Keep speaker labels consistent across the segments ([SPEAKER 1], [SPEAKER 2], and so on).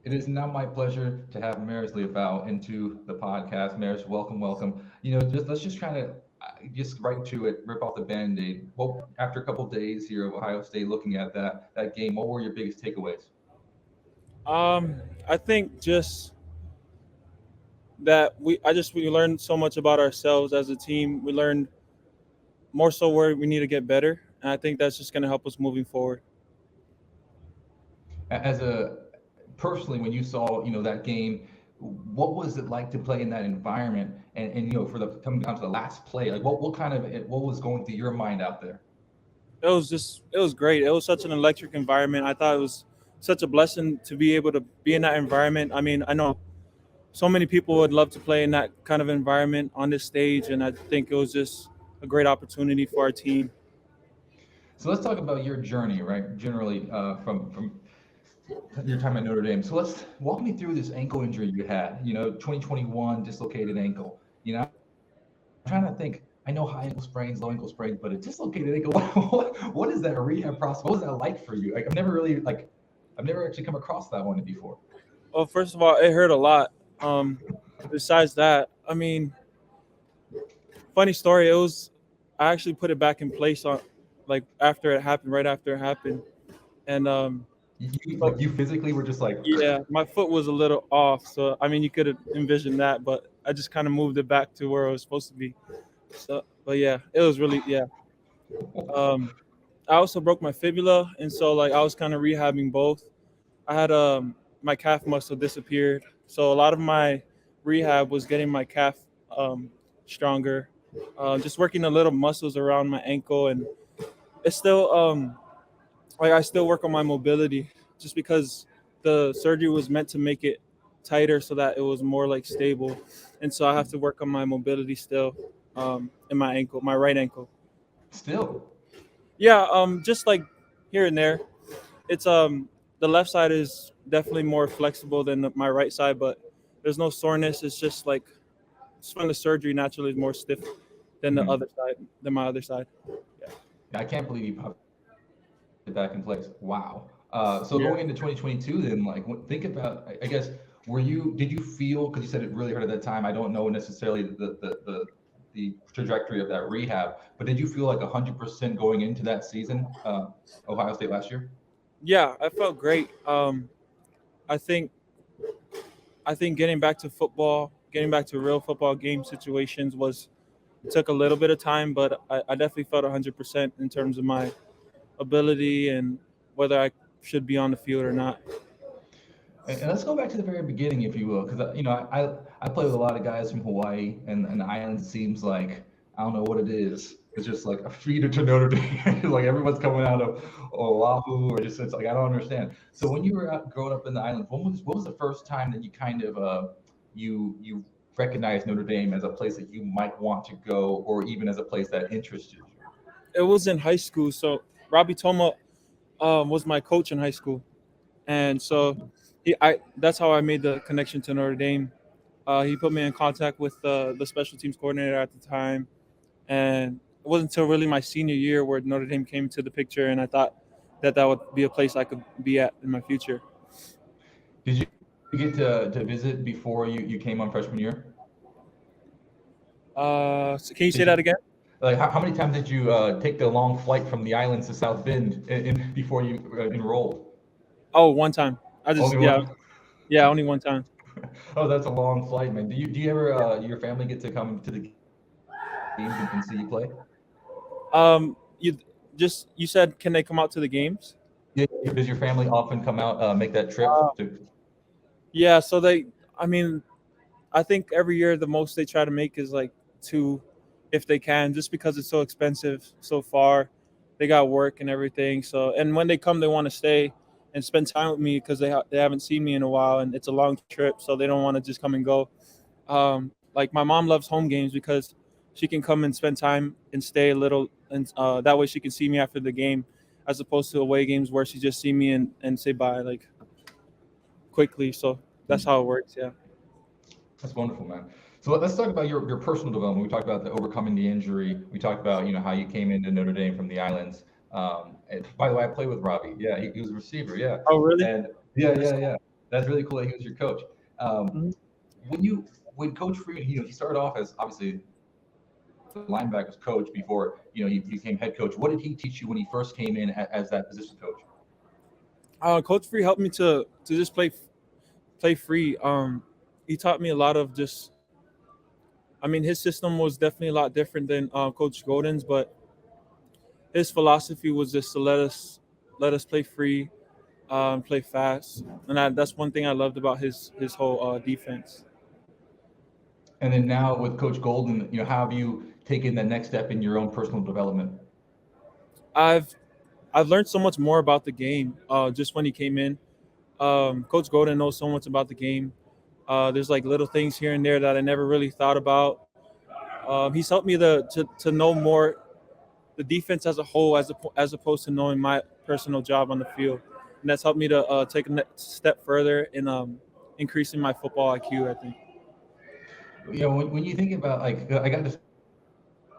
[SPEAKER 1] It is now my pleasure to have Marist Liufau into the podcast. Marist, welcome, welcome. Let's just kind of just right to it, rip off the band-aid. Well, after a couple of days here of Ohio State, looking at that game, what were your biggest takeaways?
[SPEAKER 2] I think just that we learned so much about ourselves as a team. We learned more so where we need to get better, and I think that's just going to help us moving forward.
[SPEAKER 1] As a personally, when you saw that game, what was it like to play in that environment? And for the coming down to the last play, like what was going through your mind out there?
[SPEAKER 2] It was great. It was such an electric environment. I thought it was such a blessing to be able to be in that environment. I mean, I know so many people would love to play in that kind of environment on this stage, and I think it was just a great opportunity for our team.
[SPEAKER 1] So let's talk about your journey, right? Generally, from your time at Notre Dame. So let's walk me through this ankle injury you had. 2021 dislocated ankle. I'm trying to think. I know high ankle sprains, low ankle sprains, but a dislocated ankle. What is that a rehab process? What was that like for you? I've never actually come across that one before.
[SPEAKER 2] Well, first of all, it hurt a lot. Um, Besides that, I mean, funny story. It was I actually put it back in place on like after it happened, right after it happened, and so
[SPEAKER 1] You physically were just like,
[SPEAKER 2] yeah, my foot was a little off. So I mean, you could have envisioned that, but I just kind of moved it back to where it was supposed to be. So, but yeah, it was really yeah. Um, I also broke my fibula, and so like I was kind of rehabbing both. I had my calf muscle disappeared, so a lot of my rehab was getting my calf um, stronger, just working the little muscles around my ankle, and it's still like I still work on my mobility, just because the surgery was meant to make it tighter so that it was more like stable, and so I have to work on my mobility still in my ankle, my right ankle.
[SPEAKER 1] still.
[SPEAKER 2] Yeah, just like here and there. It's the left side is definitely more flexible than my right side, but there's no soreness. It's just like just from the surgery naturally is more stiff than the other
[SPEAKER 1] Mhm.
[SPEAKER 2] side than my other side. Yeah.
[SPEAKER 1] I can't believe you popped it back in place. Wow. So
[SPEAKER 2] Yeah.
[SPEAKER 1] going into 2022, then, like, think about, I guess, did you feel, because you said it really hurt at that time. I don't know necessarily the trajectory of that rehab, but did you feel like 100% going into that season, Ohio State last year?
[SPEAKER 2] Yeah, I felt great. I think I think getting back to football, getting back to real football game situations was took a little bit of time, but I definitely felt 100% in terms of my ability and whether I should be on the field or not.
[SPEAKER 1] And let's go back to the very beginning, if you will, because I play with a lot of guys from Hawaii, and the island seems like I don't know what it is. It's just like a feeder to Notre Dame. Like everyone's coming out of Oahu, or just it's like I don't understand. So when you were growing up in the islands, what was the first time that you kind of you recognized Notre Dame as a place that you might want to go, or even as a place that interested you?
[SPEAKER 2] It was in high school, so Robbie Toma was my coach in high school, and so I that's how I made the connection to Notre Dame. He put me in contact with the special teams coordinator at the time, and it wasn't until really my senior year where Notre Dame came into the picture, and I thought that that would be a place I could be at in my future.
[SPEAKER 1] Did you get to visit before you came on freshman year?
[SPEAKER 2] So can you say
[SPEAKER 1] Did
[SPEAKER 2] that
[SPEAKER 1] you
[SPEAKER 2] again?
[SPEAKER 1] Like, how many times did you take the long flight from the islands to South Bend before you enrolled?
[SPEAKER 2] Oh, one time. I just
[SPEAKER 1] Only
[SPEAKER 2] yeah
[SPEAKER 1] one.
[SPEAKER 2] yeah only one time.
[SPEAKER 1] Oh, that's a long flight, man. Do you ever your family get to come to the games and see you play?
[SPEAKER 2] You just you said can they come out to the games?
[SPEAKER 1] Yeah. Does your family often come out make that
[SPEAKER 2] Uh,
[SPEAKER 1] trip to?
[SPEAKER 2] yeah, so I mean, I think every year the most they try to make is like two, if they can, just because it's so expensive so far. They got work and everything. So, and when they come, they want to stay and spend time with me because they haven't seen me in a while, and it's a long trip, so they don't want to just come and go. Like my mom loves home games because she can come and spend time and stay a little, and that way she can see me after the game, as opposed to away games where she just see me and say bye like quickly. So that's how it works. Yeah.
[SPEAKER 1] That's wonderful, man. So let's talk about your personal development. We talked about the overcoming the injury. We talked about how you came into Notre Dame from the islands. And by the way, I played with Robbie. Yeah, he was a receiver. Yeah,
[SPEAKER 2] Oh, really?
[SPEAKER 1] and yeah,
[SPEAKER 2] That's
[SPEAKER 1] yeah, yeah. That's really cool that he was your coach. Um,
[SPEAKER 2] Mhm.
[SPEAKER 1] when Coach Freeman, he started off as obviously the linebackers coach before he became head coach. What did he teach you when he first came in as that position coach?
[SPEAKER 2] Coach Free helped me to just play free. He taught me a lot of just. I mean, his system was definitely a lot different than Coach Golden's, but his philosophy was just to let us play free, play fast, and that's one thing I loved about his whole defense.
[SPEAKER 1] And then now with Coach Golden, how have you taken the next step in your own personal development?
[SPEAKER 2] I've I've learned so much more about the game just when he came in. Coach Golden knows so much about the game. There's like little things here and there that I never really thought about. He's helped me to know more the defense as a whole, as opposed to knowing my personal job on the field, and that's helped me to take a next step further in increasing my football IQ, I think.
[SPEAKER 1] When you think about like I got to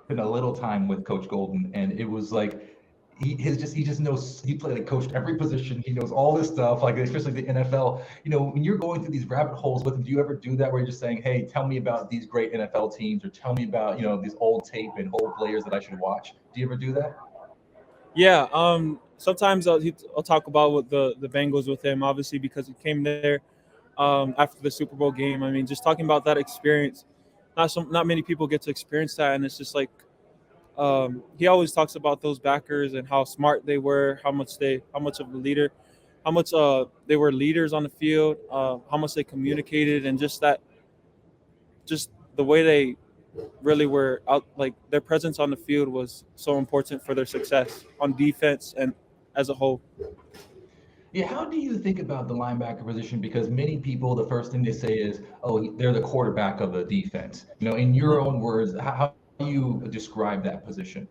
[SPEAKER 1] spend a little time with Coach Golden, and it was like he just knows he played like coached every position. He knows all this stuff, like especially the NFL. When you're going through these rabbit holes with him, do you ever do that where you're just saying, "Hey, tell me about these great NFL teams," or tell me about these old tape and old players that I should watch? Do you ever do that?
[SPEAKER 2] Yeah. Sometimes I'll talk about what the Bengals with him, obviously because he came there after the Super Bowl game. I mean, just talking about that experience. Not many people get to experience that, and it's just like he always talks about those backers and how smart they were, how much of a leader, how much they were leaders on the field, how much they communicated, and just the way they really were out. Like their presence on the field was so important for their success on defense and as a whole.
[SPEAKER 1] Yeah, how do you think about the linebacker position? Because many people, the first thing they say is, "Oh, they're the quarterback of the defense." In your own words, how do you describe that position?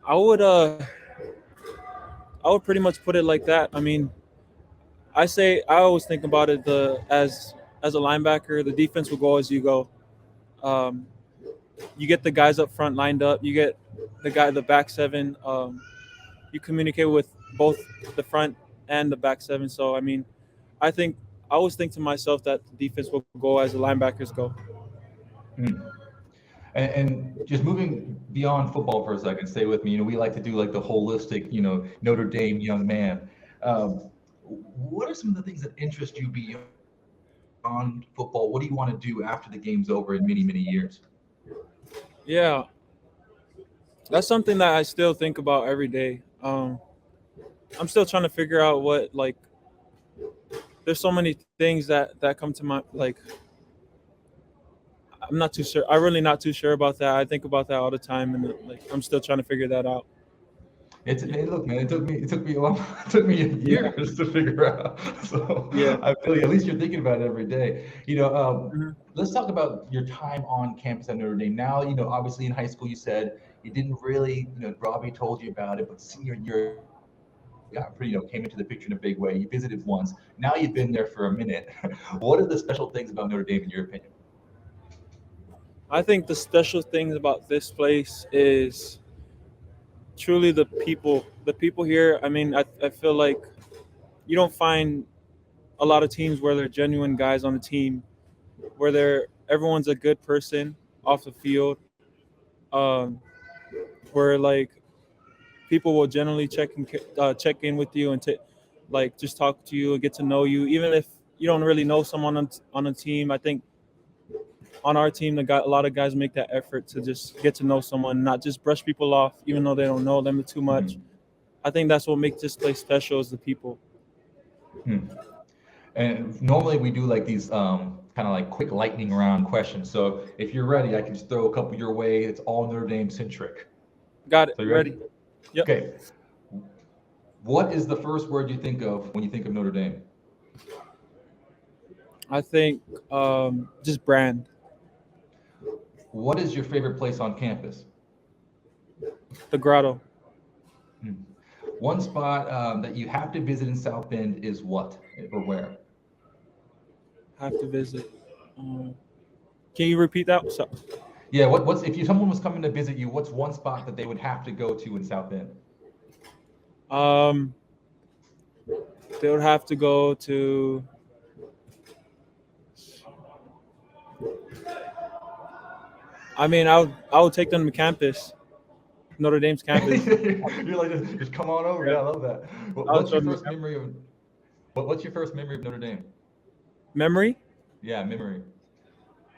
[SPEAKER 2] I would I would pretty much put it like that. I mean, I always think about it as a linebacker, the defense will go as you go. Um, you get the guys up front lined up. You get the back seven. You communicate with both the front and the back seven. So I mean, I think I always think to myself that the defense will go as the linebackers go.
[SPEAKER 1] Hmm. And just moving beyond football for a second, stay with me. We like to do like the holistic, Notre Dame young man. What are some of the things that interest you beyond football? What do you want to do after the game's over in many, many years?
[SPEAKER 2] Yeah, that's something that I still think about every day. I'm still trying to figure out what like. There's so many things that come to my like. I'm not too sure. I'm really not too sure about that. I think about that all the time, and like I'm still trying to figure that out.
[SPEAKER 1] Hey, look, man, it took me a long, it took me
[SPEAKER 2] Yeah,
[SPEAKER 1] years to figure out. So
[SPEAKER 2] yeah.
[SPEAKER 1] I feel like at least you're thinking about it every day.
[SPEAKER 2] Mhm.
[SPEAKER 1] Let's talk about your time on campus at Notre Dame. Now, obviously in high school you said you didn't really, Robbie told you about it, but senior year got pretty, came into the picture in a big way. You visited once. Now you've been there for a minute. What are the special things about Notre Dame in your opinion?
[SPEAKER 2] I think the special thing about this place is truly the people. The people here. I mean, I feel like you don't find a lot of teams where they're genuine guys on the team, where everyone's a good person off the field, um, where like people will generally check in with you and like just talk to you and get to know you, even if you don't really know someone on a team. I think on our team, a lot of guys make that effort to just get to know someone, not just brush people off, even though they don't know them too much.
[SPEAKER 1] Mhm.
[SPEAKER 2] I think that's what makes this place special is the people.
[SPEAKER 1] Hmm. And normally we do like these kind of like quick lightning round questions. So if you're ready, I can just throw a couple your way. It's all Notre Dame centric.
[SPEAKER 2] Got it.
[SPEAKER 1] So you ready?
[SPEAKER 2] Ready? Yep.
[SPEAKER 1] Okay. What is the first word you think of when you think of Notre Dame?
[SPEAKER 2] I think just brand.
[SPEAKER 1] What is your favorite place on campus?
[SPEAKER 2] The grotto.
[SPEAKER 1] Hmm. One spot that you have to visit in South Bend is what or where?
[SPEAKER 2] Have to visit. Can you repeat that? So,
[SPEAKER 1] Yeah, what's if someone was coming to visit you, what's one spot that they would have to go to in South Bend?
[SPEAKER 2] um, They would have to go to. I mean, I would take them to campus, Notre Dame's campus.
[SPEAKER 1] You're like, just come on over.
[SPEAKER 2] Yeah.
[SPEAKER 1] Yeah, I love that.
[SPEAKER 2] I would
[SPEAKER 1] What's
[SPEAKER 2] show
[SPEAKER 1] your
[SPEAKER 2] them the
[SPEAKER 1] first memory of what's your first memory of Notre Dame?
[SPEAKER 2] memory.
[SPEAKER 1] Yeah, memory.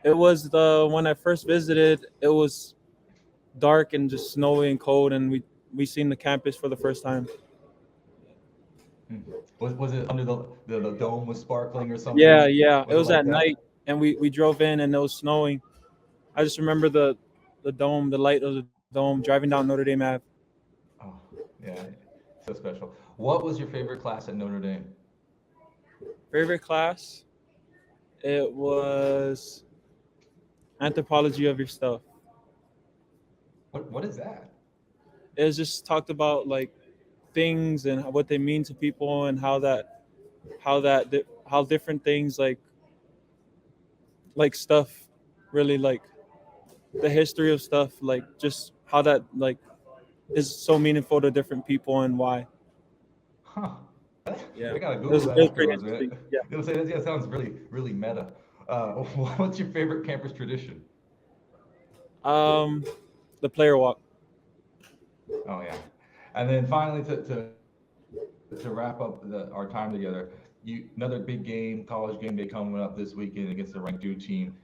[SPEAKER 2] It was the when I first visited. It was dark and just snowy and cold, and we seen the campus for the first time.
[SPEAKER 1] Hmm. Was it under the dome was sparkling or something?
[SPEAKER 2] Yeah, yeah. It
[SPEAKER 1] Was it
[SPEAKER 2] was
[SPEAKER 1] like
[SPEAKER 2] at
[SPEAKER 1] that?
[SPEAKER 2] night, and we drove in, and it was snowing. I just remember the dome, the light of the dome, driving down Notre Dame Ave.
[SPEAKER 1] Oh, yeah, so special. What was your favorite class at Notre Dame?
[SPEAKER 2] Favorite class? It was anthropology of your stuff.
[SPEAKER 1] What is that?
[SPEAKER 2] It was just talked about like things and what they mean to people and how different things like stuff really like the history of stuff like just how that like is so meaningful to different people and why.
[SPEAKER 1] Huh.
[SPEAKER 2] Yeah,
[SPEAKER 1] I gotta
[SPEAKER 2] it
[SPEAKER 1] Google
[SPEAKER 2] was,
[SPEAKER 1] that
[SPEAKER 2] it was pretty
[SPEAKER 1] afterwards, man.
[SPEAKER 2] interesting. Yeah.
[SPEAKER 1] It'll say that sounds really, really meta. What's your favorite campus tradition?
[SPEAKER 2] Um, the player walk.
[SPEAKER 1] Oh yeah. And then finally to wrap up our time together, another big game, college game day coming up this weekend against the ranked 2 team.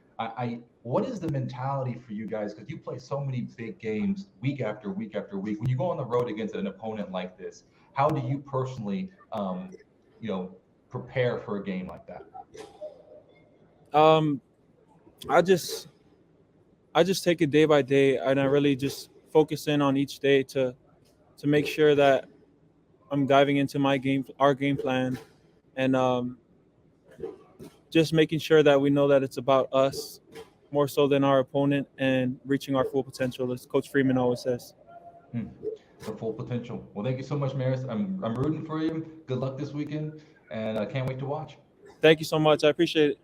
[SPEAKER 1] What is the mentality for you guys? Because you play so many big games week after week after week. When you go on the road against an opponent like this, how do you personally, prepare for a game like that?
[SPEAKER 2] Um, I just take it day by day, and I really just focus in on each day to make sure that I'm diving into our game plan, and just making sure that we know that it's about us more so than our opponent and reaching our full potential, as Coach Freeman always says.
[SPEAKER 1] Hmm. The full potential. Well, thank you so much, Marist. I'm rooting for you. Good luck this weekend, and I can't wait to watch.
[SPEAKER 2] Thank you so much. I appreciate it.